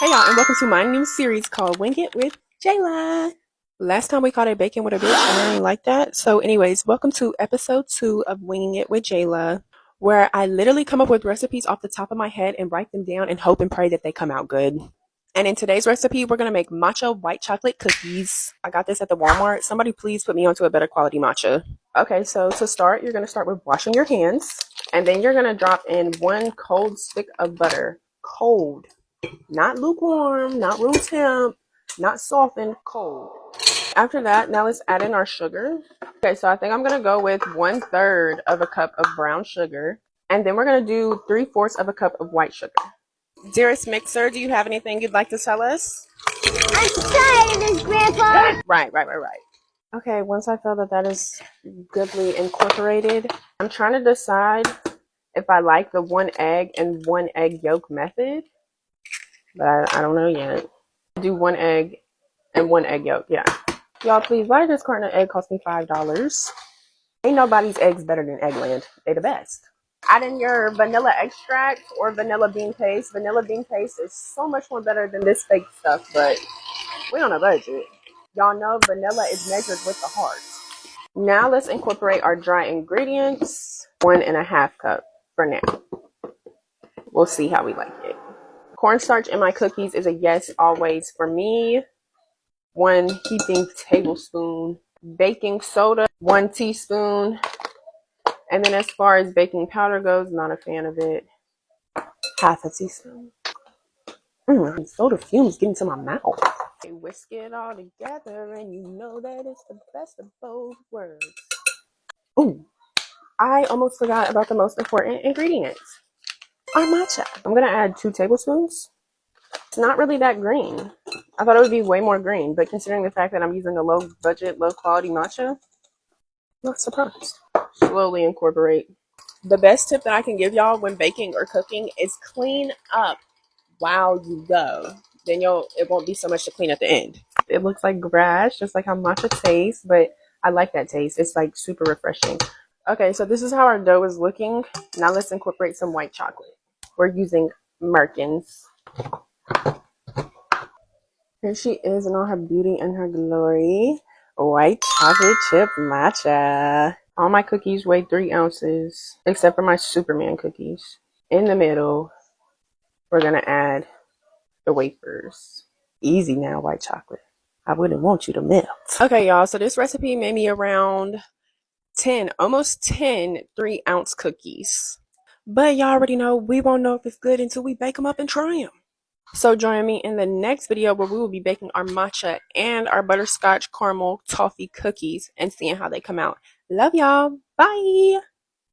Hey y'all, and welcome to my new series called Wing It with Jayla. Last time we called it Bacon with a Bitch, and I ain't like that. So anyways, welcome to episode 2 of Winging It with Jayla, where I literally come up with recipes off the top of my head and write them down and hope and pray that they come out good. And in today's recipe, we're going to make matcha white chocolate cookies. I got this at the Walmart. Somebody please put me onto a better quality matcha. Okay, so to start, you're going to start with washing your hands. And then you're going to drop in 1 cold stick of butter. Cold. Not lukewarm, not room temp, not softened, cold. After that, now let's add in our sugar. Okay, so I think I'm going to go with 1/3 of a cup of brown sugar. And then we're going to do 3/4 of a cup of white sugar. Dearest Mixer, do you have anything you'd like to tell us? I'm tired of this, Grandpa. Right. Okay, once I feel that that is goodly incorporated, I'm trying to decide if I like the 1 egg and 1 egg yolk method. But I don't know yet. Do 1 egg and 1 egg yolk, yeah. Y'all, please, why did this carton of egg cost me $5? Ain't nobody's eggs better than Eggland. They the best. Add in your vanilla extract or vanilla bean paste. Vanilla bean paste is so much more better than this fake stuff, but we on a budget. Y'all know vanilla is measured with the heart. Now let's incorporate our dry ingredients. 1.5 cup for now. We'll see how we like it. Cornstarch in my cookies is a yes always for me. 1 heaping tablespoon. Baking soda, 1 teaspoon. And then as far as baking powder goes, not a fan of it. 1/2 teaspoon. Soda fumes getting to my mouth. Okay, whisk it all together and you know that it's the best of both worlds. Ooh, I almost forgot about the most important ingredients. Our matcha. I'm going to add 2 tablespoons. It's not really that green. I thought it would be way more green, but considering the fact that I'm using a low budget, low quality matcha, not surprised. Slowly incorporate. The best tip that I can give y'all when baking or cooking is clean up while you go. Then it won't be so much to clean at the end. It looks like grass, just like how matcha tastes, but I like that taste. It's like super refreshing. Okay, so this is how our dough is looking. Now let's incorporate some white chocolate. We're using Merkins. Here she is in all her beauty and her glory. White chocolate chip matcha. All my cookies weigh 3 ounces, except for my Superman cookies. In the middle, we're going to add the wafers. Easy now, white chocolate. I wouldn't want you to melt. Okay, y'all, so this recipe made me around 10, almost 10 3-ounce cookies. But y'all already know we won't know if it's good until we bake them up and try them. So join me in the next video where we will be baking our matcha and our butterscotch caramel toffee cookies and seeing how they come out. Love y'all. Bye.